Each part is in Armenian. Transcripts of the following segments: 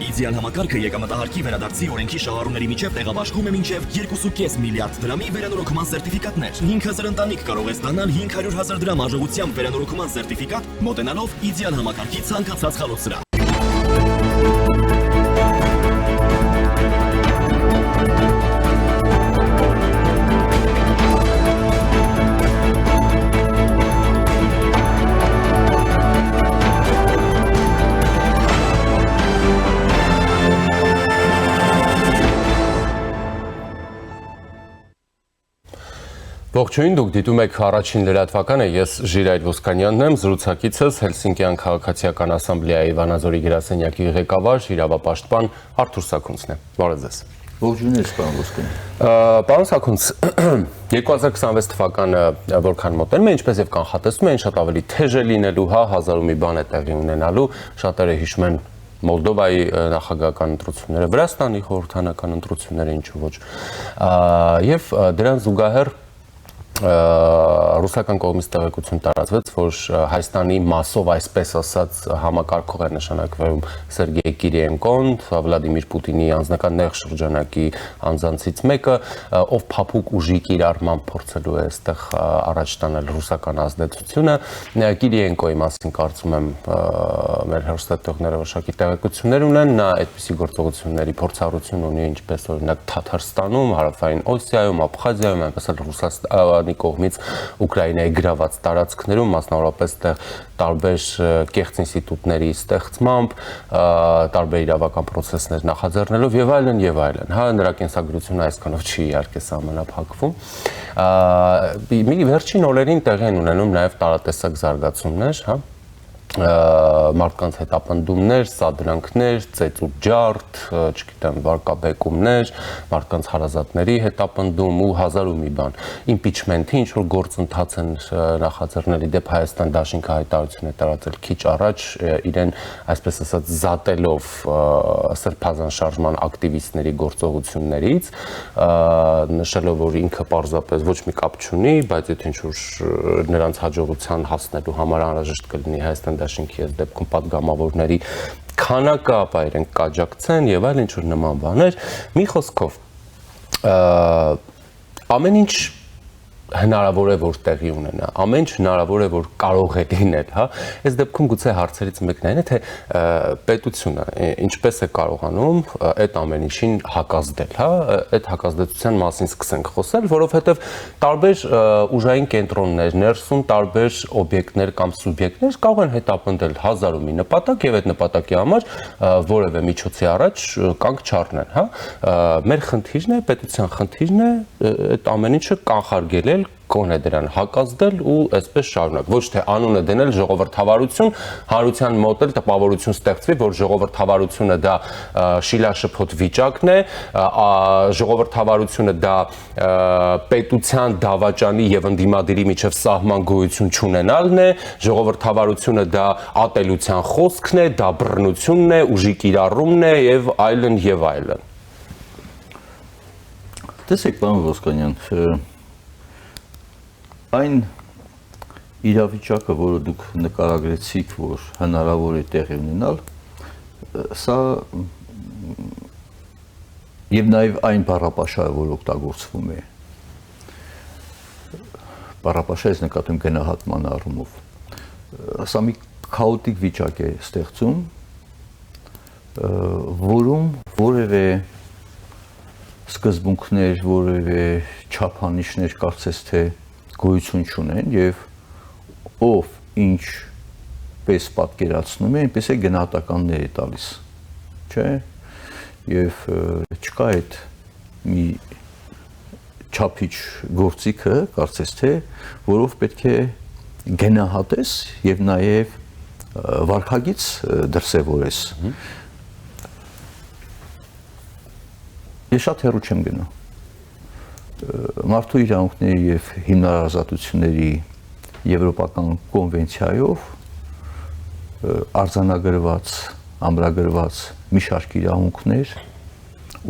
Իդեալ համակարգը եկամտահարկի վերադարձի օրենքի շահառուների միջև տեղաբաշխում է մինչև 2.5 միլիարդ դրամի վերանորոգման սերտիֆիկատներ։ 5000 ընտանիք կարող է ստանալ 500,000 դրամ արժողությամբ վերանորոգման սերտիֆիկատ, մոտենալով Իդեալ համակարգի ցանկացած խանութ սրահ։ Ողջույն, դուք դիտում եք առաջին լրատվականը, ես Ժիրայր Ոսկանյանն եմ, զրուցակիցս Հելսինկյան քաղաքացիական ասամբլեայի Վանաձորի գրասենյակի ղեկավար, իրավապաշտպան Արթուր Սաքունցն է։ Բարև ձեզ։ Ողջույն ես, պարոն Ոսկանյան։ Պարոն Սաքունց, 2026 թվականը որքան մոտենում է, ինչպես եւ կանխատեսում են, շատ ավելի թեժ է լինելու, 1000 ու մի բան է տեղի ունենալու, շատերը հիշում են Մոլդովայի նախագահական ընտրությունները, Վրաստանի խորհրդանական ընտրությունները, ինչու ոչ։ Եվ դրան զուգահեռ ռուսական կողմից տեղեկություն տարածվեց, որ Հայաստանի մասով, այսպես ասած, համակարգող է նշանակվում Սերգեյ Կիրիենկոն, Վլադիմիր Պուտինի անձնական նեղ շրջանակի անձանցից մեկը, ով փափուկ ուժի կիրառմամբ փորձելու է այստեղ առաջ տանել ռուսական ազդեցությունը։ Կիրիենկոյի մասին կարծում եմ մեր հեռուստատեղները որոշակի տեղեկություններ ունեն, նա այդպիսի գործողությունների փորձառություն ունի ինչպես օրինակ Թաթարստանում, Հարավային Օսիայում, Աբխազիայում, այնպես էլ Ռուսաստանի կողմից Ուկրաինայի գրաված տարածքներում, մասնավորապես տարբեր կեղծ ինստիտուտների ստեղծմամբ, տարբեր իրավական պրոցեսներ նախաձեռնելով եւ այլն եւ այլն։ Հա, նրա կենսագրությունը այսքանով չի իհարկե սահմանափակվում։ Մի վերջին օրերին տեղի են ունենում նաեւ տարատեսակ զարգացումներ, հա, մարդկանց հետապնդումներ, սադրանքներ, ծեծուջարդ, չգիտեմ, վարկաբեկումներ, մարդկանց հարազատների հետապնդում ու 1000 ու մի բան։ Իմպիչմենթի ինչ որ գործընթաց են նախաձեռնել, դեպ Հայաստան դաշինքը հայտարարություն է տարածել քիչ առաջ, իրեն այսպես ասած զատելով սրբազան շարժման ակտիվիստների գործողություններից, նշելով, որ ինքը պարզապես ոչ մի կապ չունի, բայց եթե ինչ որ նրանց հաջողության հասնելու համար անհրաժեշտ կլինի Հայաստան դաշինքի այս դեպքում պատգամավորների քանակը, ապա իրենք կաջակցեն եւ այլ ինչ որ նման բաներ։ Մի խոսքով ամեն ինչ հնարավոր է որ տեղի ունենա, ամեն ինչ հնարավոր է որ կարող է լինել, հա։ Այս դեպքում գուցե հարցերից մեկն այն է, թե պետությունը ինչպես է կարողանում այդ ամեն ինչին հակազդել, հա, այդ հակազդեցության մասին սկսենք խոսել, որովհետև տարբեր ուժային կենտրոններ, ներսում տարբեր օբյեկտներ կամ սուբյեկտներ կարող են հետապնդել 1000 ու մի նպատակ եւ այդ նպատակի համար որևէ միջոցի առաջ կանգ չառնեն, հա։ Մեր խնդիրն է, պետության խնդիրն է այդ ամեն ինչը կանխարգելել, կոնե դրան հակազդել ու այսպես շարունակ, ոչ թե անունը դնել ժողովրդավարություն, հանրության մոտ էլ տպավորություն ստեղծվի, որ ժողովրդավարությունը դա շիլաշփոթ վիճակն է, ժողովրդավարությունը դա պետության դավաճանի եւ ընդդիմադիրի միջև սահման գոյություն չունենալն է, ժողովրդավարությունը դա ատելության խոսքն է, դա բռնությունն է, ուժի կիրառումն է եւ այլն եւ այլն։ Տեսեք, պարոն Ոսկանյան, այն իրավիճակը, որը դուք նկարագրեցիք, որ հնարավոր է տեղի ունենալ, սա եւ նաեւ այն բառապաշարը, որ օգտագործվում է, բառապաշարից նկատում գնահատման առումով, սա մի քաոտիկ վիճակ է ստեղծում, որում որևէ սկզբունքներ, որևէ չափանիշներ կարծես թե գոյություն չունեն եւ ով ինչ պես պատկերացնում է, այնպես է գնահատականներ է տալիս, չէ՞, եւ չկա այդ մի չափիչ գործիքը, կարծես թե, որով պետք է գնահատես եւ նաեւ վարքագիծ դրսեւորես։ Ես շատ հեռու չեմ գնա։ Մարդու իրավունքների եւ հիմնարար ազատությունների եվրոպական կոնվենցիայով արձանագրված, ամրագրված մի շարք իրավունքներ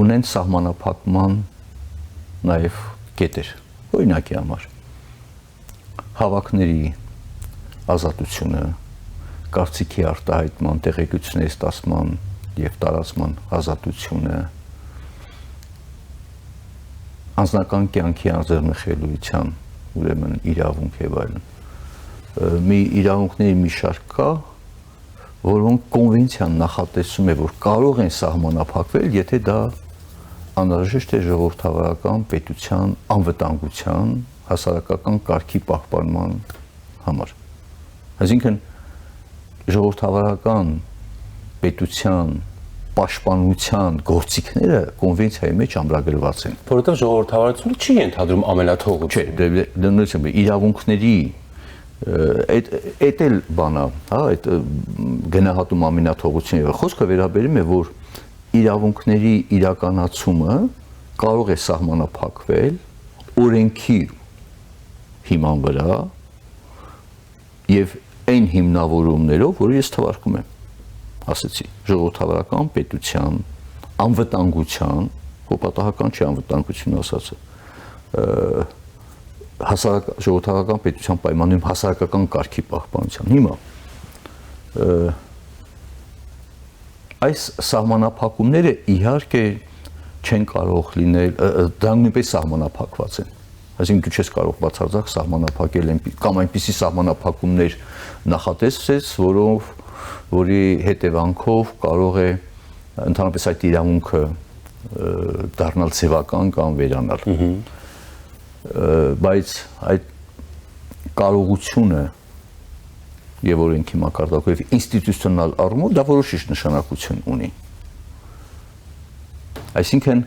ունեն սահմանափակման նաեւ կետեր։ Օրինակի համար հավաքների ազատությունը, կարծիքի արտահայտման, տեղեկությունների ստացման եւ տարածման ազատությունը, անձնական կյանքի անձեռնխելիության ուրեմն իրավունք եւ այլն։ Մի իրավունքների մի շարք կա, որոնք կոնվենցիան նախատեսում է, որ կարող են սահմանափակվել, եթե դա անհրաժեշտ է ժողովրդավարական պետության անվտանգության, հասարակական կարգի պահպանման համար։ Այսինքն ժողովրդավարական պետության պաշտպանության գործիքները կոնվենցիայի մեջ ամրագրված են։ Որովհետև ժողովրդավարությունը չի ենթադրում ամենաթողություն։ Չէ, դրանից իրավունքների այդ էլ բանա, հա, այդ գնահատում ամենաթողությունը խոսքը վերաբերում է, որ իրավունքների իրականացումը կարող է սահմանափակվել օրենքի հիման վրա եւ այն հիմնավորումներով, որ ես թվարկում եմ, ասեցի, ժողովրդավարական պետության անվտանգության, հոպատահական չի անվտանգություն ասածը, ժողովրդավարական պետության պայմաններում հասարակական կարգի պահպանության։ Հիմա այս սահմանափակումները իհարկե չեն կարող լինել, դրանք նույնպես սահմանափակված են։ Այսինքն դու չես կարող բացարձակ սահմանափակել կամ այնպիսի սահմանափակումներ նախատեսես, որի հետևանքով կարող է ընդհանրապես այդ իրավունքը դառնալ ձևական կամ վերանալ։ Բայց այդ կարողությունը եւ օրենքի մակարդակով եւ ինստիտուցիոնալ առումով դա որոշիչ նշանակություն ունի։ Այսինքն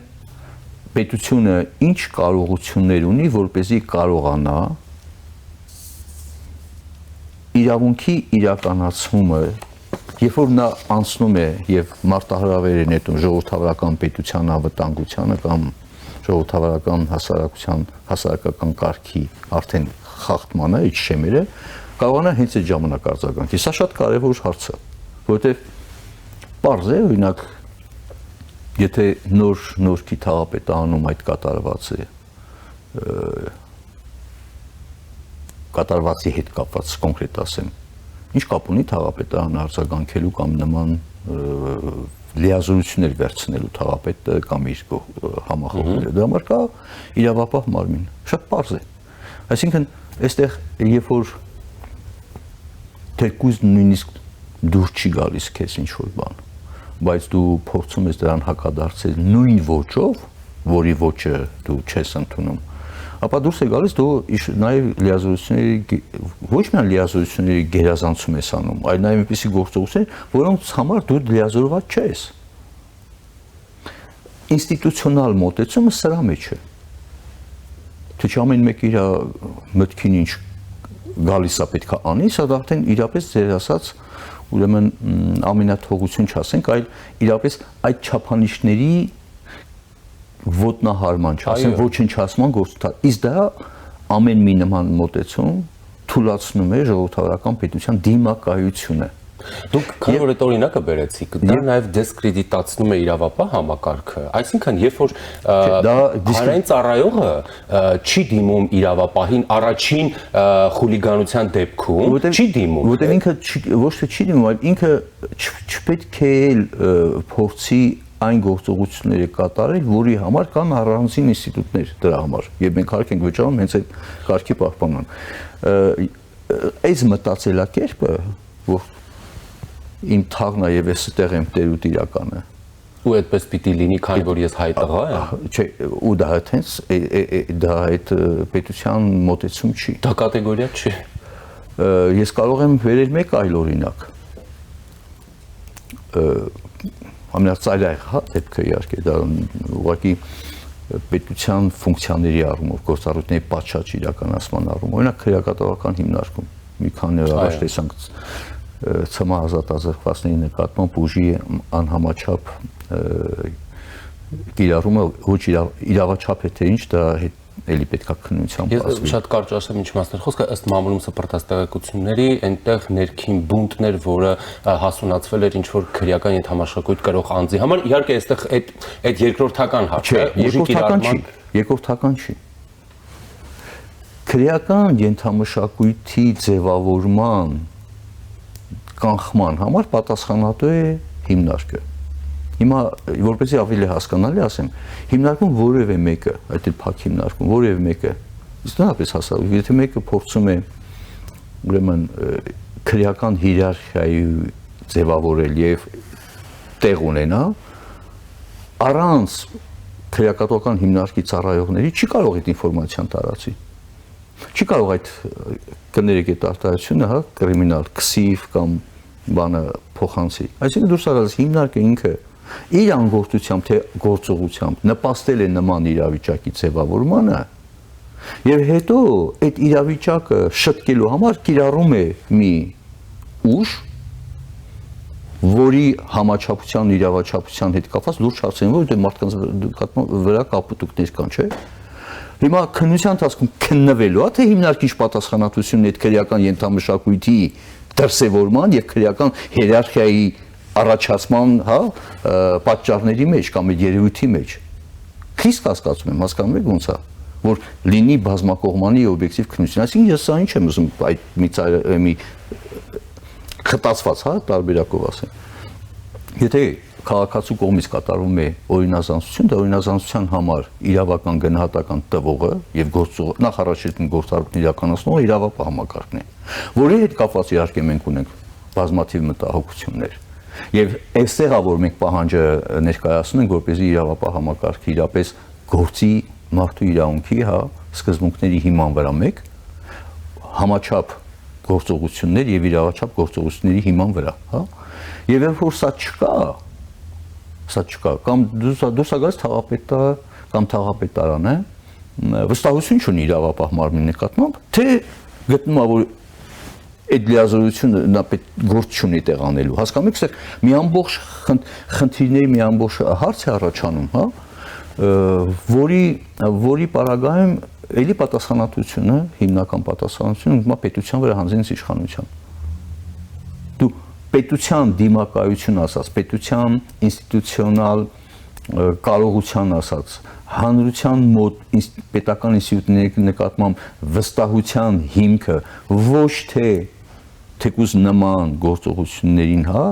պետությունը ինչ կարողություններ ունի, որպեսզի կարողանա իրավունքի իրականացումը, երբ որ նա անցնում է եւ մարտահրավեր է նետում ժողովրդավարական պետության անվտանգությանը կամ ժողովրդավարական հասարակական կարգի արդեն խախտմանը, այդ շեմերը կարողանա հենց այդ ժամանակ արձագանքի։ Սա շատ կարևոր հարց է, որովհետև պարզ է, օրինակ, եթե նորքի թաղապետարանում այդ կատարվածի հետ կապված կոնկրետ ասեմ, ինչ կապ ունի թաղապետարանը արձագանքելու կամ նման լիազորություններ վերցնելու թաղապետը կամ իր համախոհները, դա համար կա իրավապահ մարմին, շատ պարզ է։ Այսինքն, այստեղ երբ որ թեկուզ նույնիսկ դուր չի գալիս քեզ ինչ-որ բան, բայց դու փորձում ես դրան հակադարձել նույն ոճով, որի ոճը դու չես ընդունում, ապա դուրս է գալիս դու նաև լիազորությունների, ոչ միայն լիազորությունների գերազանցում ես անում, այլ նաև այնպիսի գործողություններ, որոնց համար դու լիազորված չես։ Ինստիտուցիոնալ մոտեցումը սրա մեջ է։ Թե չէ ամեն մեկ իր մտքին ինչ գալիս է պետք է անի, սա արդեն իրապես ձեր ասած ուրեմն ամենաթողություն չասենք, այլ իրապես այդ չափանիշների ոտնահարման չասեն, ոչնչացման գործընթաց։ Իսկ դա ամեն մի նման մոտեցում թույլատնում է ժողովրդավարական պետության դիմակայությունը։ Դուք քանի որ այդ օրինակը բերեցիք, դա նաև դիսկրեդիտացնում է իրավապահ համակարգը, այսինքն երբ որ հանրային ծառայողը չի դիմում իրավապահին առաջին խուլիգանության դեպքում, չի դիմում, որտեղ ինքը ոչ թե չի դիմում, այլ ինքը չպետք է փորձի այն գործողությունները կատարել, որի համար կան առանձին ինստիտուտներ դրա համար, եւ մենք հարկ ենք վճարում հենց այդ կարգի պահպանման։ Այս մտածելակերպը, որ իմ թաղն է եւ ես այդտեղ եմ տեր ու տիրականը, ու այդպես պիտի լինի, քանի որ ես հայ տղա եմ։ Չէ, ու դա հենց դա այդ պետության մոտեցում չի։ Դա կատեգորիա չի։ Ես կարող եմ վերել մեկ այլ օրինակ։ Ամենածայրահեղ, հա, դեպքը իհարկե դա ուղղակի պետության ֆունկցիաների առումով, գործառույթների պատշաճ իրականացման առումով, օրինակ քրեակատարական հիմնարկում, մի քանի օր առաջ տեսանք ՑՄ ազատազրկվածների նկատմամբ ուժի անհամաչափ կիրառումը, ոչ իրավաչափ է թե ինչ, դա էլի պետքա քննությամբ ասվի։ Ես շատ կարճ ասեմ ինչ մասն էր խոսքը, ըստ մամուլում սպրտած տեղեկությունների, այնտեղ ներքին բունտներ, որը հասունացվել էր ինչ-որ քրեական ենթամաշակույթ կրող անձի համար, իհարկե այստեղ այդ երկրորդական հարցը, երկրորդական չի։ Քրեական ենթամշակույթի ձևավորման կանխման համար պատասխանատու է հիմնարկը։ Հիմա որպեսզի ավելի հասկանալի ասեմ, հիմնարկում որևէ մեկը, այդ էլ փակ հիմնարկում, որևէ մեկը, իստանապես հասարակ, եթե մեկը փորձում է ուրեմն քրեական հիերարխիայի ձևավորել եւ տեղ ունենա, առանց քրեակատվական հիմնարկի ծառայողների չի կարող այդ ինֆորմացիան տարածի։ Չի կարող այդ կներեք այդ արտահայտությունը, հա, կրիմինալ քսիվ կամ բանը փոխանցի։ Այսինքն դուրս եկած հիմնարկը ինքը իր անգործությամբ թե գործողությամբ նպաստել է նման իրավիճակի ձևավորմանը եւ հետո այդ իրավիճակը շտկելու համար կիրառում է մի ուժ, որի համաչափության իրավաչափության հետ կապված լուրջ հարցեր, որ դե մարդկանց վրա կապուտուկներ կան, չէ՞։ Հիմա քննության ընթացքում քննվելու է, թե հիմնարկիչ պատասխանատվությունն այդ քրեական ենթամշակույթի դրսևորման եւ քրեական հիերարխիայի առաջացման, հա, պատճառների մեջ կամ այդ երևույթի մեջ։ Խիստ կասկածում եմ, հասկանում եք ոնց է, որ լինի բազմակողմանի օբյեկտիվ քննություն։ Այսինքն ես սա ինչ եմ ուզում այդ մի խտացված, հա, տարբերակով ասեմ։ Եթե քաղաքացու կողմից կատարվում է օրինազանցություն, դա օրինազանցության համար իրավական գնահատական տվողը եւ գործող նախ առաջին գործառույթն իրականացնողը իրավապահ համակարգն է, որի հետ կապված իհարկե մենք ունենք բազմաթիվ մտահոգություններ։ Եվ այստեղ է որ մենք պահանջը ներկայացնում ենք, որպեսզի իրավապահ համակարգը իրապես գործի մարդու իրավունքի, հա, սկզբունքների հիման վրա մեկ համաչափ գործողություններ եւ իրավաչափ գործողությունների հիման վրա, հա։ Եվ երբ որ սա չկա, կամ դուրս եկած թաղապետը կամ թաղապետարանը վստահություն չունի իրավապահ մարմնի նկատմամբ, թե գտնում է որ այդ լիազորությունը նա պետք գործ չունի տեղանելու։ Հասկանում եք, մի ամբողջ խնդիրների մի ամբողջ հարց է առաջանում, հա, որի պարագայում էլի պատասխանատվությունը, հիմնական պատասխանատվությունը ում պետության վրա հանձնից իշխանության։ Դու պետության դիմակայություն ասած, պետության ինստիտուցիոնալ կարողության ասած, հանրության մոտ պետական ինստիտուտների նկատմամբ վստահության հիմքը ոչ թե թեկուզ նման գործողություններին, հա,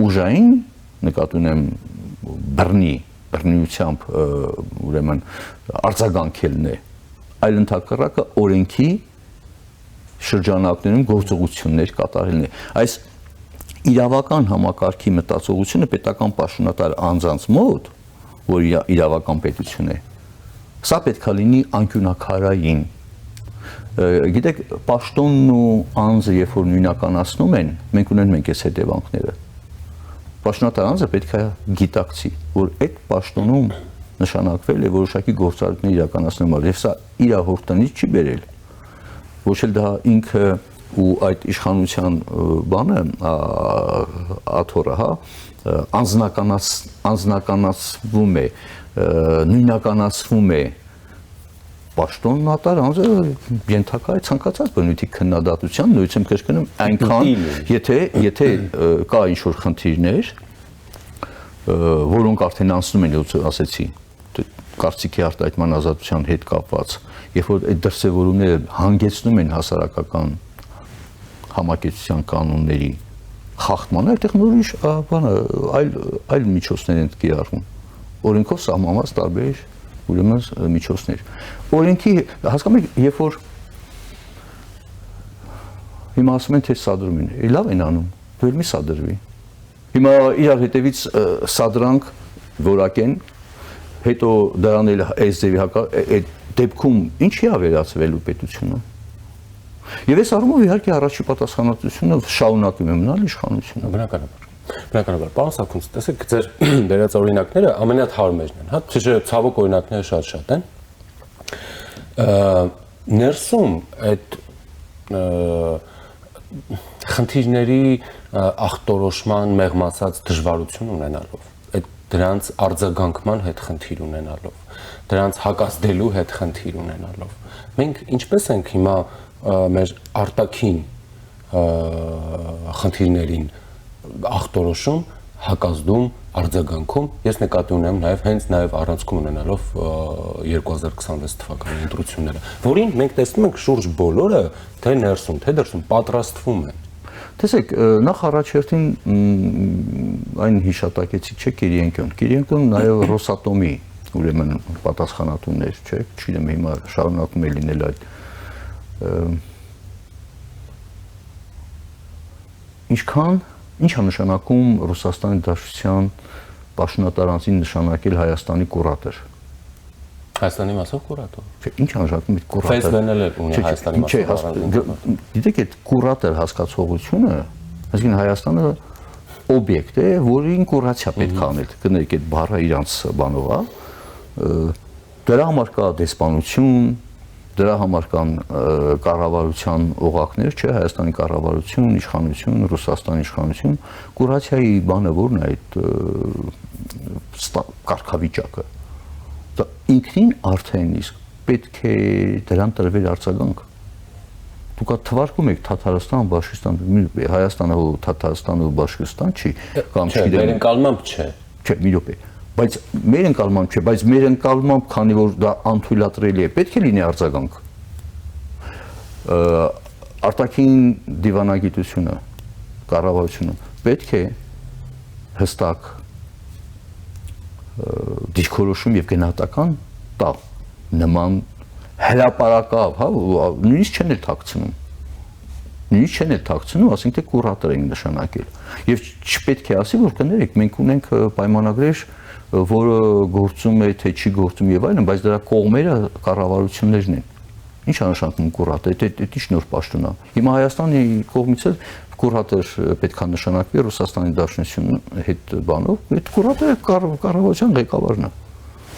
ուժային նկատի ունեմ բռնիությամբ ուրեմն արձագանքելն է, այլ ընդհակառակը օրենքի շրջանակներում գործողություններ կատարելն է։ Այս իրավական համակարգի մտածողությունը պետական պաշտոնատար անձանց մոտ, որ իրավական պետություն է, սա պետք է լինի անկյունակարային։ Գիտեք, պաշտոնն ու անձը երբ որ նույնականացնում են, մենք ունենք այս հետևանքները։ Պաշտոնատար անձը պետք է գիտակցի, որ այդ պաշտոնում նշանակվել է որոշակի գործառույթներ իրականացնելու, եւ սա իր հորտնից չի բերել։ Ոչ էլ դա ինքը ու այդ իշխանության բանը աթոռը, հա, անձնականացվում է, նույնականացվում է պաշտոնատար անձը ենթակա է ցանկացած բնույթի քննադատության, նույնիսկ եմ կրկնում այնքան, եթե կա ինչ-որ խնդիրներ, որոնք արդեն անցնում են, ասեցի, կարծիքի արտահայտման ազատության հետ կապված, երբ որ այդ դրսևորումները հանգեցնում են հասարակական համակեցության կանոնների խախտմանը, այդտեղ նորից այլ միջոցներ են կիրառվում։ Օրենքով սահմանված տարբեր ուրեմն միջոցներ։ Օրենքի, հասկանում եք, երբ որ հիմա ասում են թե սադրում են, լավ են անում, դու էլ մի սադրվի։ Հիմա իրար հետևից սադրանք որակեն, հետո դրան էլ այս ձևի այդ դեպքում ինչի է վերածվելու պետությունը։ Եվ այս առումով իհարկե առաջի պատասխանատվությունը շարունակում է մնալ իշխանությունը։ Բնականաբար, պարոն Սաքունց, տեսեք, ձեր դերած օրինակները ամենաթարմերն են, հա, չէ, ցավոք օրինակները շատ են։ Ներսում այդ խնդիրների ախտորոշման մեղմացած դժվարություն ունենալով, այդ դրանց արձագանքման հետ խնդիր ունենալով, դրանց հակազդելու հետ խնդիր ունենալով, մենք ինչպես ենք հիմա մեր արտաքին խնդիրներին ախտորոշում, հակազդում, արձագանքում, ես նկատի ունեմ նաև առանցքում ունենալով 2026 թվականի ընտրությունները, որին մենք տեսնում ենք շուրջ բոլորը թե ներսում, թե դրսում պատրաստվում են։ Տեսեք, նախ առաջերտին այն հիշատակեցիք չէ Կիրիենկոն նաև Ռոսատոմի ուրեմն պատասխանատուներ, չէ, չգիտեմ հիմա շարունակում է լինել այդ ինչ է նշանակում Ռուսաստանի Դաշնության պաշտոնատարանցին նշանակել Հայաստանի կուրատոր։ Հայաստանի մասով կուրատոր։ Չէ, ինչ է նշանակում այդ կուրատոր։ Ֆեյսբենել ունի Հայաստանի մասով։ Գիտեք, այդ կուրատոր հասկացողությունը, այսինքն Հայաստանը օբյեկտ է, որին կուրացիա պետք է անել։ Կներեք, այդ բառը իրանց բանով է։ Դրա համար կա դեսպանություն, դրա համար կան կառավարության օղակներ, չէ, Հայաստանի կառավարություն, իշխանություն, Ռուսաստանի իշխանություն, կուրացիայի բանը որն է այդ կարգավիճակը։ Դա ինքնին արդեն իսկ պետք է դրան տրվել արձագանք։ Դուք թվարկում եք Թաթարստան, Բաշկստան, Հայաստանը ու Թաթարստանը ու Բաշկստան չի, կամ չգիտեմ։ Չէ, մեր ընկալմամբ չէ։ Չէ, մի րոպե։ Բայց մեր ընկալմամբ չէ, բայց մեր ընկալմամբ, քանի որ դա անթույլատրելի է, պետք է լինի արձագանք։ Արտաքին դիվանագիտությունը, կառավարությունը պետք է հստակ դիրքորոշում եւ գնահատական տա նման հրապարակավ, հա, նույնիսկ չեն էլ թաքցնում։ Նույնիսկ չեն էլ թաքցնում, ասենք թե կուրատոր են նշանակել։ Եվ չպետք է ասի, որ կներեք, մենք ունենք պայմանագրեր, որը գործում է, թե չի գործում եւ այլն, բայց դրա կողմերը կառավարություններն են։ Ինչ է նշանակում կուրատոր, դա ինչ նոր պաշտոն է։ Հիմա Հայաստանի կողմից էլ կուրատոր պետք է նշանակվի Ռուսաստանի Դաշնության հետ բանով, այդ կուրատորը կառավարության ղեկավարն է։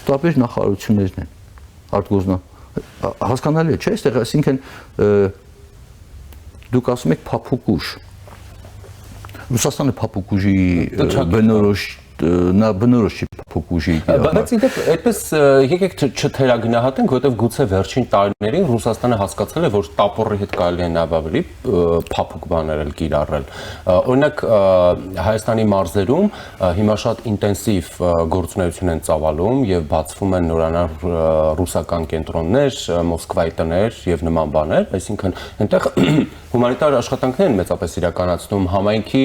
Տարբեր նախարարություններն են։ Արտգործնա հասկանալի է, չէ՞, այստեղ այսինքն դուք ասում եք փափուկուշ։ Ռուսաստանը փափուկուժի բնորոշ նա բնորոշ չի փափուկուժի։ Բայց ինքն այդպես եկեք չթերագնահատենք, որովհետև գուցե վերջին տարիներին Ռուսաստանը հասկացել է, որ տապորի հետ կարելի է նավավերի փափուկ բաներ էլ կիրառել։ Օրինակ Հայաստանի մարզերում հիմա շատ ինտենսիվ գործունեություն են ծավալում եւ բացվում են նորանար ռուսական կենտրոններ, Մոսկվայի տներ եւ նման բաներ, այսինքն այնտեղ հումանիտար աշխատանքներ են մեծապես իրականացնում, համայնքի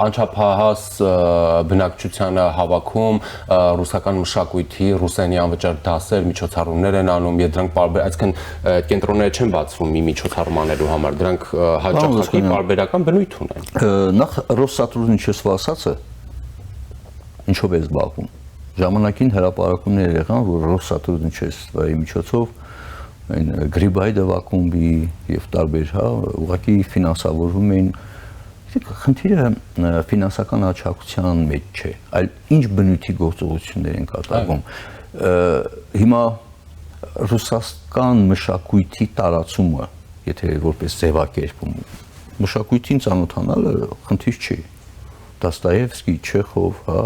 անչափահաս բնակչությանը հավաքում, ռուսական մշակույթի, ռուսերենի անվճար դասեր, միջոցառումներ են անում, եւ դրանք այսինքն կենտրոնները չեն բացվում մի միջոցառում անելու համար, դրանք հաճախակի պարբերական բնույթ ունեն։ Նախ Ռոսատուրնի չսվասածը ինչով է զբաղվում։ Ժամանակին հրապարակումներ եղան, որ Ռոսատուրնի չսվայի միջոցով այն Գրիբայդով ակումբի եւ տարբեր, հա, ուղղակի ֆինանսավորվում էին։ Խնդիրը ֆինանսական աջակցության մեջ չէ, այլ ինչ բնույթի գործողություններ են կատարվում։ Հիմա ռուսական մշակույթի տարածումը, եթե որպես ձևակերպում, մշակույթին ծանոթանալը խնդիր չի։ Դոստոևսկի, Չեխով, հա,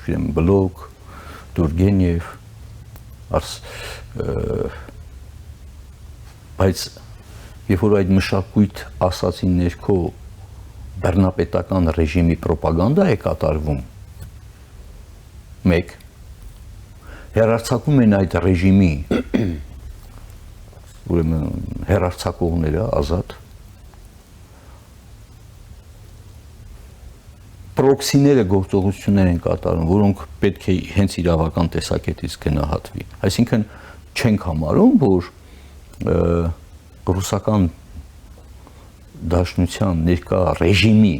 իրեն Բլոկ, Տուրգենև, բայց երբ որ այդ մշակույթ ասացի ներքո բեռնապետական ռեժիմի պրոպագանդա է կատարվում, մեկ հեռարձակում են այդ ռեժիմի ուրեմն հեռարձակողները ազատ, պրոքսիները գործողություններ են կատարում, որոնք պետք է հենց իրավական տեսակետից գնահատվի։ Այսինքն չենք համարում, որ ռուսական դաշնության ներկա ռեժիմի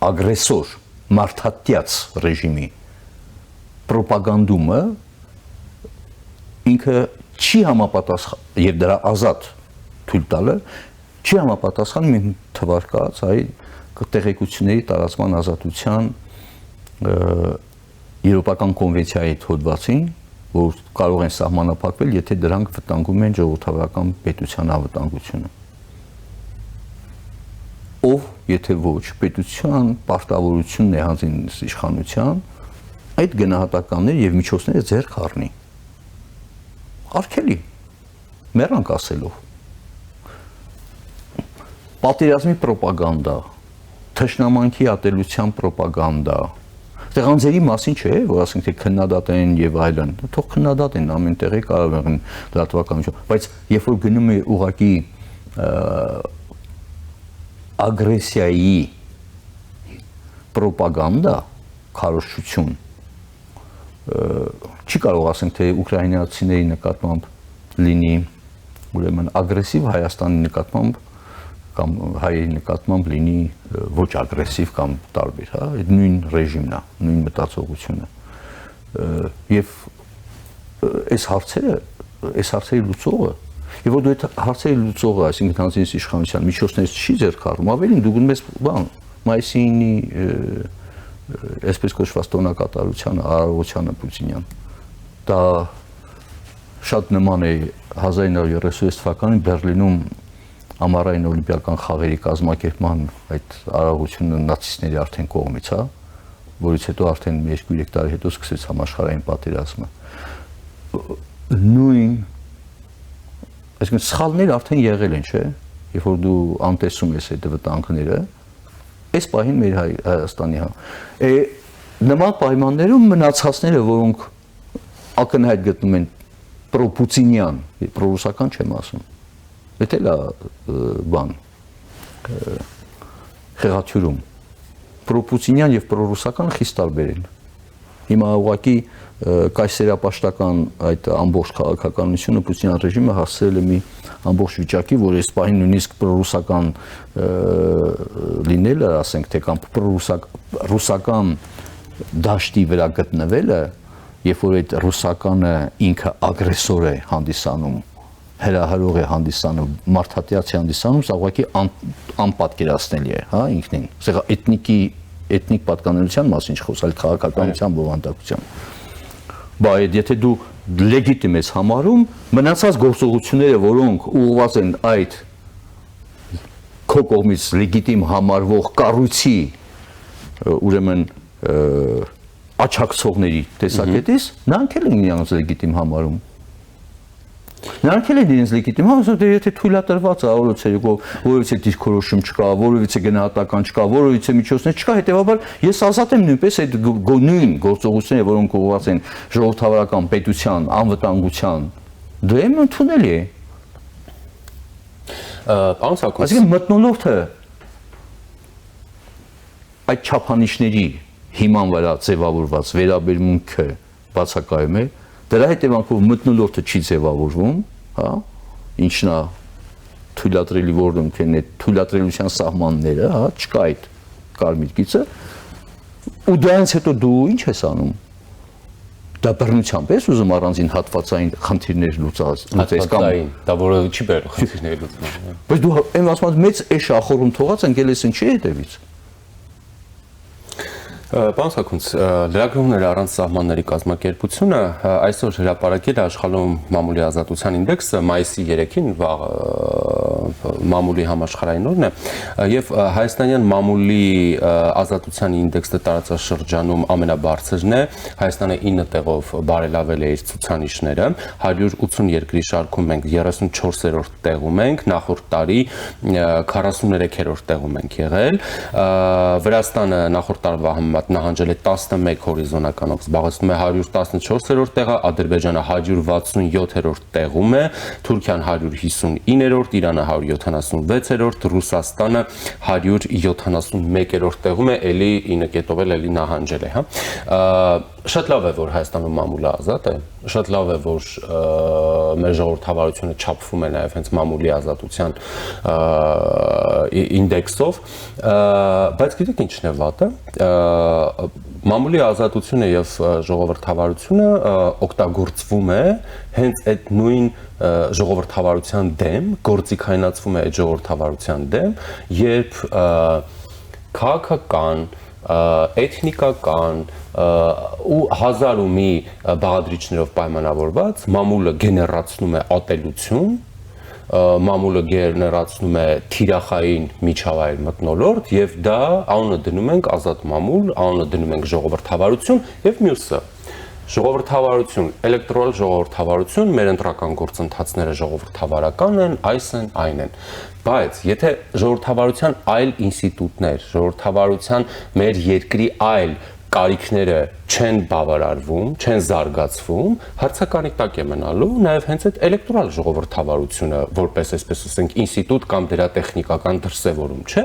ագրեսոր մարդատյաց ռեժիմի պրոպագանդումը ինքը չի համապատասխան եւ դրա ազատ թույլ տալը չի համապատասխան մի թվարկած այ տեղեկությունների տարածման ազատության եվրոպական կոնվենցիայի հոդվածին, որ կարող են սահմանափակվել, եթե դրանք վտանգում են ժողովրդավարական պետության անվտանգությունը։ Ով, եթե ոչ, պետության պարտավորությունն է հանձին իշխանության, այդ գնահատականները եւ միջոցները ձեռք առնի։ Արգելի, մեռանք ասելով։ Պատերազմի պրոպագանդա, թշնամանքի ատելության պրոպագանդա, տեղանձերի մասին չէ, որ ասենք թե քննադատեն եւ այլն, թող քննադատեն ամեն տեղի կարող են լրատվական միջոց, բայց երբ որ գնում է ուղակի ագրեսիայի պրոպագանդա, քարոզչություն չի կարող ասենք թե ուկրաինացիների նկատմամբ լինի ուրեմն ագրեսիվ Հայաստանի նկատմամբ կամ հայերի նկատմամբ լինի ոչ ագրեսիվ կամ տարբեր, հա, այդ նույն ռեժիմն է, նույն մտածողությունը։ Եվ այս հարցերի լուծողը, եւ որ դու այդ հարցերի լուծողը, այսինքն հանձնից իշխանության միջոցներից չի ձեռք առնում, ավելին դու գնում ես բան, մայիսի 9-ի այսպես կոչված տոնակատարությանը, արարողությանը Պուտինյան։ Դա շատ նման է 1936 թվականին Բերլինում ամառային օլիմպիական խաղերի կազմակերպման այդ արարողությունը նացիստների արդեն կողմից, հա, որից հետո արդեն 2-3 տարի հետո սկսեց համաշխարհային պատերազմը։ Նույն այսինքն սխալներ արդեն եղել են, չէ՞, երբ որ դու անտեսում ես այդ վտանգները, այս պահին մեր Հայաստանի նման պայմաններում մնացածները, որոնք ակնհայտ գտնում են պրոպուտինյան, պրոռուսական չեմ ասում, դա էլ է բան, խեղաթյուրում, պրոպուտինյան եւ պրոռուսական խիստ տարբեր են։ Հիմա ուղղակի կայսերապաշտական այդ ամբողջ քաղաքականությունը Պուտինյան ռեժիմը հասցրել է մի ամբողջ վիճակի, որ այս պահին նույնիսկ պրոռուսական լինելը, ասենք թե կամ ռուսական դաշտի վրա գտնվելը, երբ որ այդ ռուսականը ինքը ագրեսոր է հանդիսանում, հրահրող է հանդիսանում, մարդատյաց է հանդիսանում, սա ուղղակի անպատկերացնելի է, հա, ինքնին։ Սա էթնիկ պատկանելիության մասին չխոսալ, քաղաքականության բովանդակության։ Բայց եթե դու լեգիտիմ ես համարում, մնացած գործողությունները, որոնք ուղղված են այդ քո կողմից լեգիտիմ համարվող կառույցի, ուրեմն աչակցողների տեսակետից, նրանք էլ են իրենց լեգիտիմ համարում։ Նրանք էլ են իրենց լեգիտիմ համարում, եթե թույլատրված է որովհետեւ դիրքորոշում չկա, որովհետեւ գնահատական չկա, որովհետեւ միջոցներ չկա, հետեւաբար ես ազատ եմ նույնպես այդ նույն գործողությունները, որոնք ուղղված են ժողովրդավարական պետության, անվտանգության, դա եմ ընդունելի է։ Այսինքն մթնոլորտը այդ չափանիշների հիման վրա ձևավորված վերաբերմունքը բացակայում է, դրա հետևանքով մթնոլորտը չի ձևավորվում, հա, ինչն է թույլատրելի որում թե այդ թույլատրելիության սահմանները, հա, չկա այդ կարմիր գիծը, ու դրանից հետո դու ինչ ես անում։ Դա բռնությամբ ես ուզում առանձին հատվածային խնդիրներ լուծես կամ դա որը չի բերում խնդիրներ լուծման։ Բայց դու այն ասում ես մեծ էշ ախորում թողած ընկել ես ինչի հետևից։ Պարոն Սաքունց, լրագրողները առանց սահմանների կազմակերպությունը այսօր հրապարակել է աշխարհում մամուլի ազատության ինդեքսը մայիսի 3-ին, վաղ մամուլի համաշխարհային օրն է, եւ հայաստանյան մամուլի ազատության ինդեքսը տարածաշրջանում ամենաբարձրն է, Հայաստանը 9 տեղով բարելավել է իր ցուցանիշները, 180 երկրի շարքում մենք 34-րդ տեղում ենք, նախորդ տարի 43-րդ տեղում ենք եղել, Վրաստանը նախորդ տարվա նահանջել է 11 հորիզոնականով, զբաղեցնում է 114-րդ տեղը, Ադրբեջանը 167-րդ տեղում է, Թուրքիան 159-րդ, Իրանը 176-րդ, Ռուսաստանը 171-րդ տեղում է, էլի 9 կետով էլի նահանջել է, հա։ Շատ լավ է, որ Հայաստանում մամուլը ազատ է, շատ լավ է, որ մեր ժողովրդավարությունը չափվում է նաև հենց մամուլի ազատության ինդեքսով, բայց գիտեք ինչն է վատը, մամուլի ազատությունը եւ ժողովրդավարությունը օգտագործվում է հենց այդ նույն ժողովրդավարության դեմ, գործիքայնացվում է այդ ժողովրդավարության դեմ, երբ քաղաքական, էթնիկական ու հազար ու մի բաղադրիչներով պայմանավորված մամուլը գեներացնում է ատելություն, մամուլը գեներացնում է թիրախային միջավայր մթնոլորտ եւ դա անունը դնում ենք ազատ մամուլ, անունը դնում ենք ժողովրդավարություն եւ մյուսը ժողովրդավարություն, էլեկտորալ ժողովրդավարություն, մեր ընտրական գործընթացները ժողովրդավարական են, այս են, այն են։ Բայց եթե ժողովրդավարության այլ ինստիտուտներ, ժողովրդավարության մեր երկրի այլ կարիքները չեն բավարարվում, չեն զարգացվում, հարցականի տակ է մնալու նաև հենց այդ էլեկտորալ ժողովրդավարությունը, որպես այսպես ասենք ինստիտուտ կամ դրա տեխնիկական դրսևորում, չէ։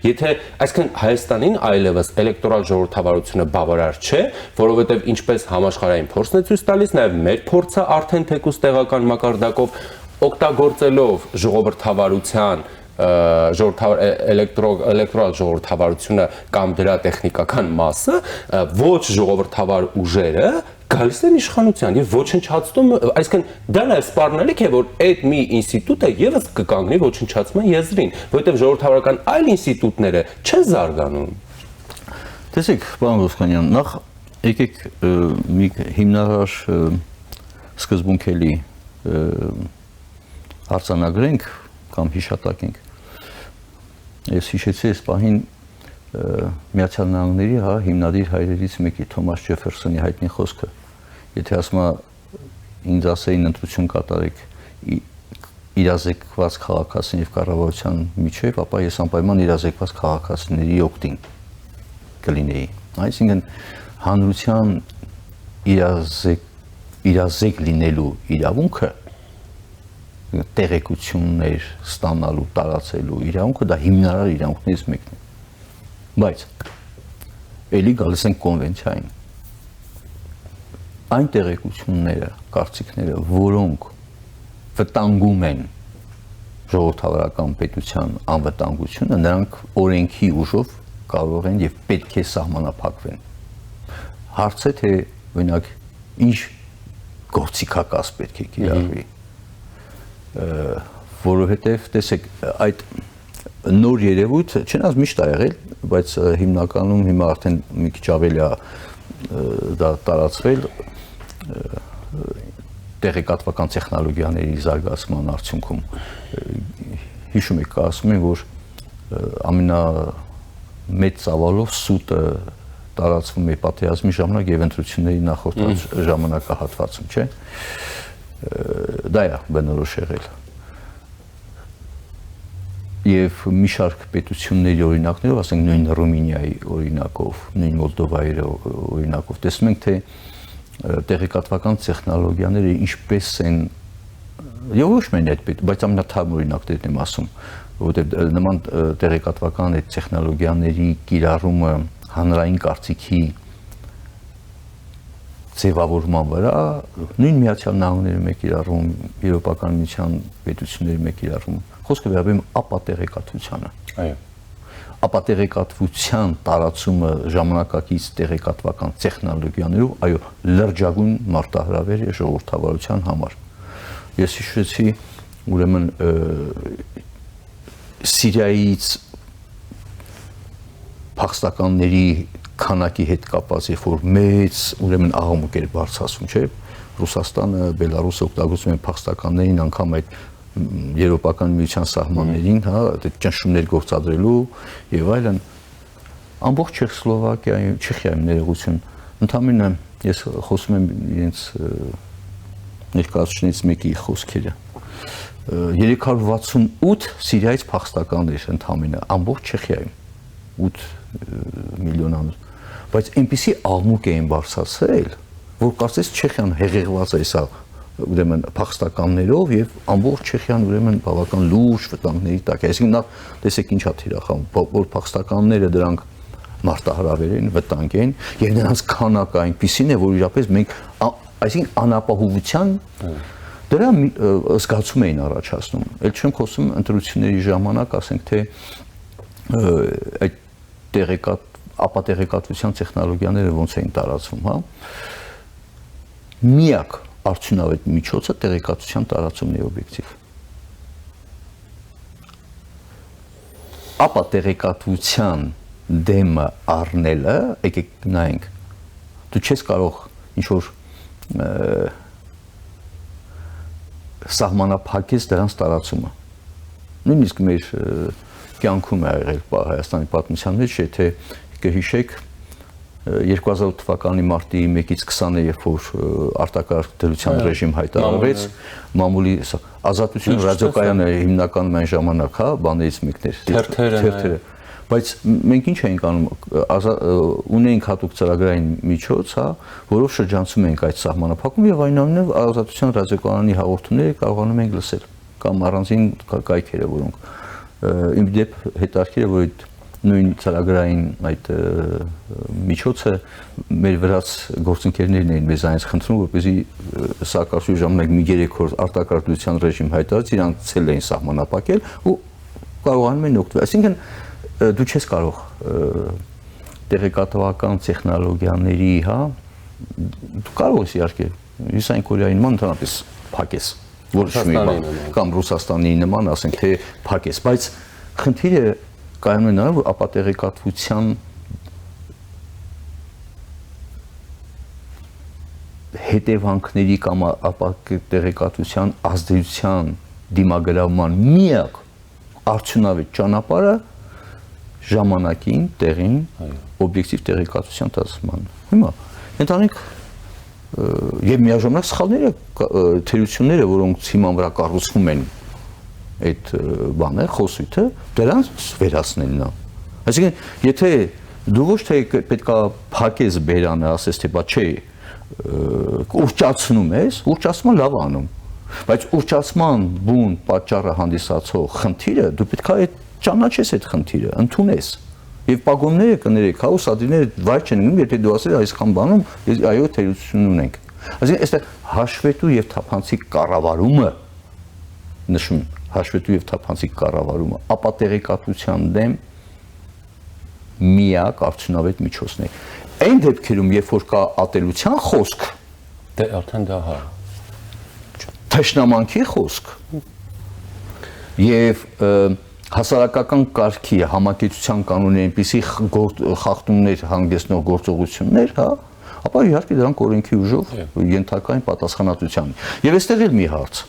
Եթե այսինքն Հայաստանին այլևս էլեկտորալ ժողովրդավարությունը բավարար չէ, որովհետև ինչպես համաշխարհային փորձն է ցույց տալիս, նաև մեր փորձը արդեն թեկուզ տեղական մակարդակով օգտագործելով ժողովրդավարության էլեկտորալ ժողովրդավարությունը կամ դրա տեխնիկական մասը ոչ ժողովրդավար ուժերը գալիս են իշխանության եւ ոչնչացնում, այսինքն դա նաեւ սպառնալիք է, որ այդ մի ինստիտուտը եւս կկանգնի ոչնչացման եզրին, որովհետեւ ժողովրդավարական այլ ինստիտուտները չեն զարգանում։ Տեսեք, պարոն Ոսկանյան, նախ եկեք մի հիմնարար սկզբունքելի արձանագրենք կամ հիշատակենք։ Ես հիշեցի այս պահին Միացյալ Նահանգների հիմնադիր հայրերից մեկի Թոմաս Ջեֆերսոնի հայտնի խոսքը։ Եթե ասում ինձ ասեին ընտրություն կատարեք իրազեկված քաղաքացին եւ կառավարության միջեւ, ապա ես անպայման իրազեկված քաղաքացիների օգտին կլինեի։ Այսինքն հանրության իրազեկ լինելու իրավունքը տեղեկություններ ստանալու, տարածելու իրավունքը դա հիմնարար իրավունքներից մեկն է։ Բայց էլի գալիս են կոնվենցիային։ Այն տեղեկությունները, կարծիքները, որոնք վտանգում են ժողովրդավարական պետության անվտանգությունը, նրանք օրենքի ուժով կարող են եւ պետք է սահմանափակվեն։ Հարց է թե օրինակ ինչ գործիքակաս պետք է կիրառվի։ Որովհետև տեսեք այդ նոր երևույթ չնայած միշտ ա եղել, բայց հիմնականում հիմա արդեն մի քիչ ավելի դա տարածվել տեղեկատվական տեխնոլոգիաների զարգացման արդյունքում։ Հիշում եք, ասում են, որ ամենամեծ ծավալով սուտը տարածվում է պատերազմի ժամանակ եւ ընտրությունների նախորդ ժամանակահատվածում, չէ՞։ Դա է բնորոշ եղել։ Եվ մի շարք պետությունների օրինակներով, ասենք նույն Ռումինիայի օրինակով, նույն Մոլդովայի օրինակով, տեսնում ենք, թե տեղեկատվական տեխնոլոգիաները ինչպես են, եւ ոչ միայն այդ, բայց ամենաթարմ օրինակներն եմ ասում, որովհետեւ նման տեղեկատվական այդ տեխնոլոգիաների կիրառումը հանրային կարծիքի ձևավորման վրա նույն Միացյալ Նահանգներում է կիրառվում, Եվրոպական միության պետություններում է կիրառվում։ Խոսքը վերաբերում ապատեղեկատվությանը։ Այո։ Ապատեղեկատվության տարածումը ժամանակակից տեղեկատվական տեխնոլոգիաներով, այո, լրջագույն մարտահրավեր է ժողովրդավարության համար։ Ես հիշեցի, ուրեմն Սիրիայից փախստականների քանակի հետ կապված, երբ որ մեծ ուրեմն աղմուկ էր բարձրացում, չէ՞, Ռուսաստանը, Բելարուսը օգտագործում են փախստականներին անգամ այդ Եվրոպական միության սահմաններին, այդ ճնշումներ գործադրելու եւ այլն։ Ամբողջ Չեխոսլովակիայում, Չեխիայում ներողություն, ընդամենը ես խոսում եմ իրենց ներկայացուցիչներից մեկի խոսքերը։ 368 Սիրիայից փախստականներ ընդամենը ամբողջ Չեխիայում 8 միլիոնանոց, բայց այնպիսի աղմուկ էին բարձրացրել, որ կարծես Չեխիան հեղեղված է սա ուրեմն փախստականներով եւ ամբողջ Չեխիան ուրեմն բավական լուրջ վտանգների տակ է։ Այսինքն նա տեսեք ինչա թիրախանում, որ փախստականները դրանք մարտահրավեր են, վտանգ են եւ նրանց քանակը այնպիսին է, որ իրապես մենք այսինքն անապահովության դրա զգացում էին առաջացնում։ Էլ չեմ խոսում ընտրությունների ժամանակ, ասենք թե այդ ապատեղեկատվության տեխնոլոգիաները ոնց էին տարածվում, հա։ Միակ արդյունավետ միջոցը տեղեկատվության տարածումն է օբյեկտիվ։ Ապատեղեկատվության դեմը առնելը, եկեք նայենք, դու չես կարող ինչ-որ սահմանափակես դրանց տարածումը։ Նույնիսկ մեր կյանքում է եղել Հայաստանի պատմության մեջ, եթե կհիշեք 2008 թվականի մարտի 1-ից 20-ը, երբ որ արտակարգ դրության ռեժիմ հայտարարվեց, մամուլի Ազատություն ռադիոկայանը հիմնականում այն ժամանակ, հա, բաներից մեկն էր, թերթերը, Բայց մենք ինչ էինք անում, ունեինք հատուկ ծրագրային միջոց, հա, որով շրջանցում ենք այդ սահմանափակում եւ այնուամենայնիվ Ազատության ռադիոկայանի հաղորդումները կարողանում ենք լսել կամ առանձին կայքերը, որոնք իմ դեպ հետաքրքիր է, որ այդ նույն ծրագրային այդ միջոցը մեր վրաց գործընկերներն էին մեզ այնպես խնդրում, որպեսզի սակարկելու ժամանակ մի 3 օր արտակարգության ռեժիմ հայտարարած, իրանք ցել էին սահմանափակել ու կարողանում են օգտվել։ Այսինքն դու չես կարող տեղեկատվական տեխնոլոգիաների, հա, դու կարող ես իհարկե Հյուսիսային Կորեայի նման ընդհանրապես փակես, որոշ մի բան, կամ Ռուսաստանի նման, ասենք թե փակես, բայց խնդիրը կայանում է նրան, որ ապատեղեկատվության հետևանքների կամ ապատեղեկատվության ազդեցության դիմագրավման միակ արդյունավետ ճանապարհը ժամանակին, տեղին, օբյեկտիվ տեղեկատվության տասման։ Հիմա ընտանիք եւ միաժամանակ սխալները, թերությունները, որոնք հիման վրա կառուցվում են այդ բանը, խոսույթը, դրանց վերացնելն է։ Այսինքն, եթե դու ոչ թե պետքա փակես բերանը, ասես թե բա չէ, ուռճացնում ես, ուռճացումը լավ անում, բայց ուռճացման բուն պատճառը հանդիսացող խնդիրը դու պետքա այդ ճանաչես այդ խնդիրը, ընդունես։ Եվ պագոնները կներեք, հա, ուսադրիները վայր չեն գնում, եթե դու ասել այսքան բանում, այո, թերություն ունենք։ Այսինքն, այստեղ հաշվետու եւ թափանցիկ կառավարումը նշում, հաշվետու եւ թափանցիկ կառավարումը ապատեղեկատվության դեմ միակ արդյունավետ միջոցն է։ Այն դեպքերում, երբ որ կա ատելության խոսք, դե արդեն դա հա թշնամանքի խոսք եւ հասարակական կարգի համակեցության կանոնի այնպիսի խախտումներ հանգեցնող գործողություններ, հա, ապա իհարկե դրանք օրենքի ուժով ենթակա են պատասխանատվության։ Եվ այստեղ էլ մի հարց,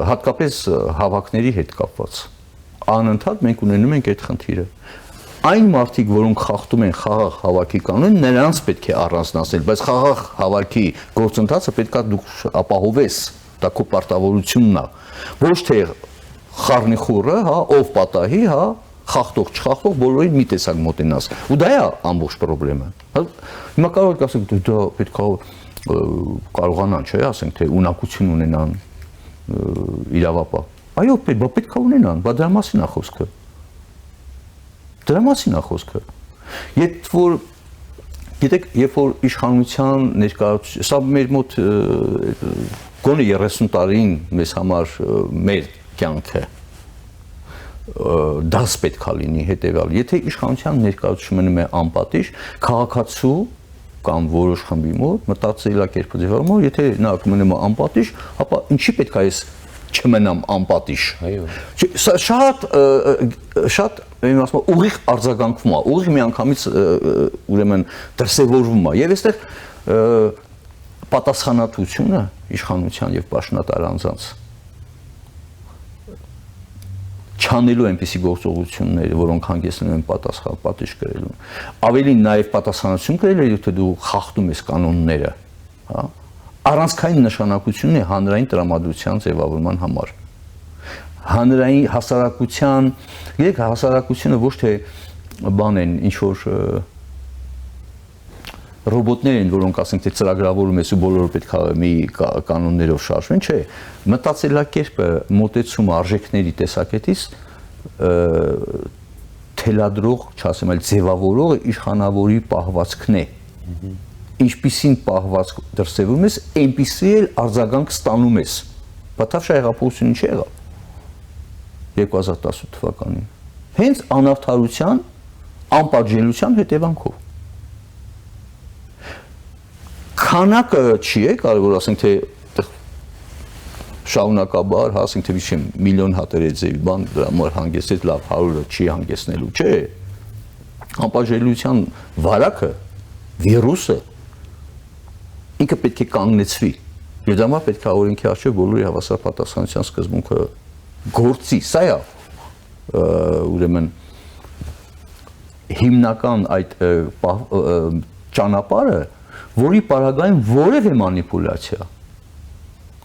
հատկապես հավաքների հետ կապված, անընդհատ մենք ունենում ենք այդ խնդիրը։ Այն մարդիկ, որոնք խախտում են խաղաղ հավաքի կանոնը, նրանց պետք է առանձնացնել, բայց խաղաղ հավաքի գործընթացը պետք է դուք ապահովես, դա քո պարտավորությունն է, ոչ թե խառնիխուռը, հա, ով պատահի, հա, խախտող, չխախտող, բոլորին մի տեսակ մոտենաս։ Ու դա է ամբողջ խնդրեմը։ Հիմա կարող եք ասել, դա պետք է կարողանան, չէ՞, ասենք թե ունակություն ունենան իրավապահ։ Այո, պետք է ունենան, բայց դրա մասին է խոսքը։ Դրա մասին է խոսքը։ Երբ որ գիտեք, երբ որ իշխանության ներկայացուցիչ, սա մեր մոտ գոնե 30 տարին մեզ համար մեր կյանքը դաս պետք է լինի հետևյալ։ Եթե իշխանության ներկայացուցիչը մնում է անպատիժ, քաղաքացու կամ որոշ խմբի մոտ մտածելակերպը ձևավորում, եթե նա մնում է անպատիժ, ապա ինչի պետք է ես չմնամ անպատիժ։ Այո։ Սա շատ իմ ասում ուղիղ արձագանքվում է, ուղիղ միանգամից ուրեմն դրսևորվում է։ Եվ այստեղ պատասխանատվությունը իշխանության եւ պաշտոնատար անձանց չանելու այնպիսի գործողություններ, որոնք հանգեցնում են պատիժ կրելու։ Ավելին նաև պատասխանատվություն կրել, եթե դու խախտում ես կանոնները, հա, առանցքային նշանակություն է հանրային տրամադրության ձևավորման համար։ Հանրային հասարակության, գիտեք, հասարակությունը ոչ թե բան են, ինչ որ ռոբոտներ են, որոնք ասենք թե ծրագրավորում ես ու բոլորը պետք է մի կանոններով շարժվեն, չէ, մտածելակերպը, մոտեցումը արժեքների տեսակետից թելադրող, չասեմ, այլ ձևավորողը իշխանավորի պահվածքն է։ Ինչպիսին պահվածք դրսևորում ես, այնպիսի էլ արձագանք ստանում ես։ Բաթավշա հեղափոխությունը ինչ եղավ 2018 թվականին։ Հենց անարդարության, անպատժելիության հետևանքով։ Քանակը չի է, կարող ասենք թե շարունակաբար, հա, ասենք թե վիճեմ միլիոն հատեր է ձևի բան դրա համար հանգեցեց, լավ 100-ը չի հանգեցնելու, չէ։ Անպատժելիության վարակը, վիրուսը ինքը պետք է կանգնեցվի։ Եվ դա պետք է օրենքի առջև բոլորի հավասար պատասխանատվության սկզբունքը գործի, սա է ուրեմն հիմնական այդ ճանապարհը, որի պարագայում որևէ մանիպուլյացիա,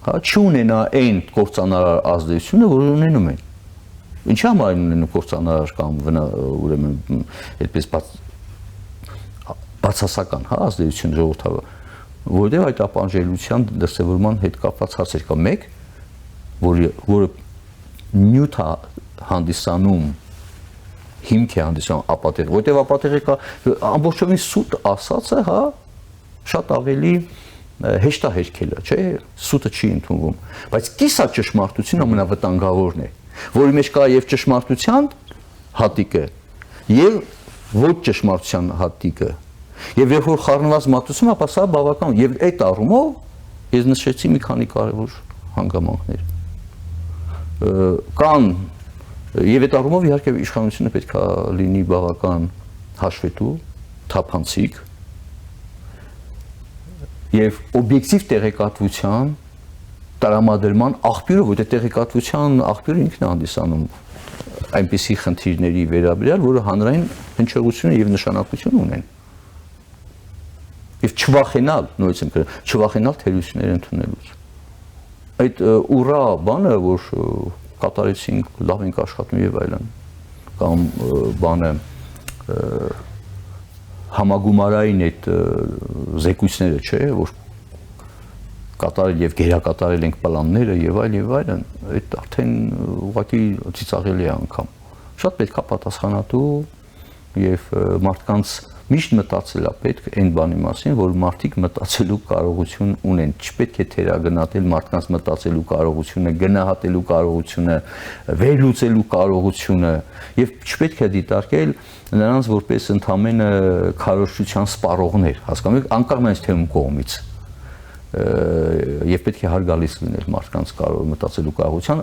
հա, չունենա այն կործանարար ազդեցությունը, որ ունենում են։ Ինչի համար են կործանարար կամ ուրեմն այդպես բացասական, հա, ազդեցություն ժողովրդավար, որտեղ այդ ապանջելիության դրսևորման հետ կապված հարցեր կա։ Մեկ, որը նյութ է հանդիսանում, հիմք է հանդիսանում ապատեղ, որտեղ ապատեղը կա ամբողջովին սուտ ասածը, հա, շատ ավելի հեշտ է հերքելը, չէ, սուտը չի ընդունվում, բայց կիսա ճշմարտությունը ամենավտանգավորն է, որի մեջ կա եւ ճշմարտության հատիկը, եւ ոչ ճշմարտության հատիկը, եւ երբ որ խառնված մատուցում, ապա սա բավական, եւ այդ առումով ես նշեցի մի քանի կարևոր հանգամանքներ կան, եւ այդ առումով իհարկե իշխանությունը պետք է լինի բավական հաշվետու, թափանցիկ եւ օբյեկտիվ տեղեկատվության տրամադրման աղբյուրը, որտեղ տեղեկատվության աղբյուրը ինքն է հանդիսանում այնպիսի խնդիրների վերաբերյալ, որը հանրային հնչեղություն եւ նշանակություն ունեն։ Եվ չվախենալ, նույնիսկ եմ գրել, չվախենալ թերություններ ընդունելուց։ Այդ ուռա բանը, որ կատարեցինք, լավ ենք աշխատում եւ այլն, կամ բանը համագումարային այդ զեկույցները, չէ, որ կատարել եւ գերակատարել ենք պլանները եւ այլն, այդ արդեն ուղղակի ծիծաղելի է անգամ։ Շատ պետք է պատասխանատու եւ մարդկանց միշտ մտածել է պետք այն բանի մասին, որ մարդիկ մտածելու կարողություն ունեն, չպետք է թերագնահատել մարդկանց մտածելու կարողությունը, գնահատելու կարողությունը, վերլուծելու կարողությունը եւ չպետք է դիտարկել նրանց որպես ընդամենը քարոզչության սպառողներ, հասկանում եք, անկախ թե ում կողմից եւ պետք է հարգալից լինել մարդկանց մտածելու կարողության,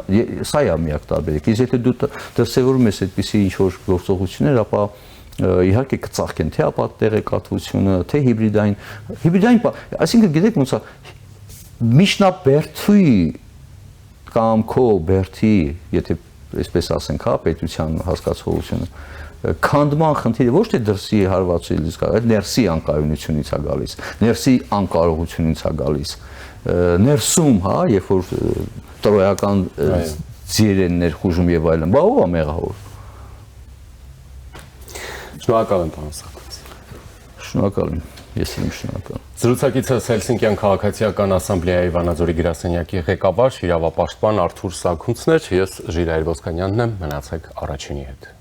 սա է միակ տարբերակը։ Իսկ եթե դու դրսևորում ես այդպիսի ինչ-որ գործողություններ, ապա իհարկե կծաղկեն թե ապա տեղեկատվությունը, թե հիբրիդային, այսինքն գիտեք ոնց է միջնաբերդի կամ քո բերդի, եթե այսպես ասենք, հա, պետության հասկացողությունը քանդման խնդիրը ոչ թե դրսի հարվածելուց կա, այլ ներսի անկայունությունից է գալիս, ներսի անկարողությունից է գալիս, ներսում, հա, երբ որ տրոյական ձիեր են ներխուժում եւ այլն, բա ով է մեղավոր։ Շնորհակալ եմ, պարոն Սարգսյան։ Շնորհակալ եմ, ես եմ շնորհակալ։ Զրուցակիցս Հելսինկյան քաղաքացիական ասամբլեայի Վանաձորի գրասենյակի ղեկավար, իրավապաշտպան Արթուր Սաքունցն էր, ես Ժիրայր Ոսկանյանն եմ, մնացեք Առաջինի հետ։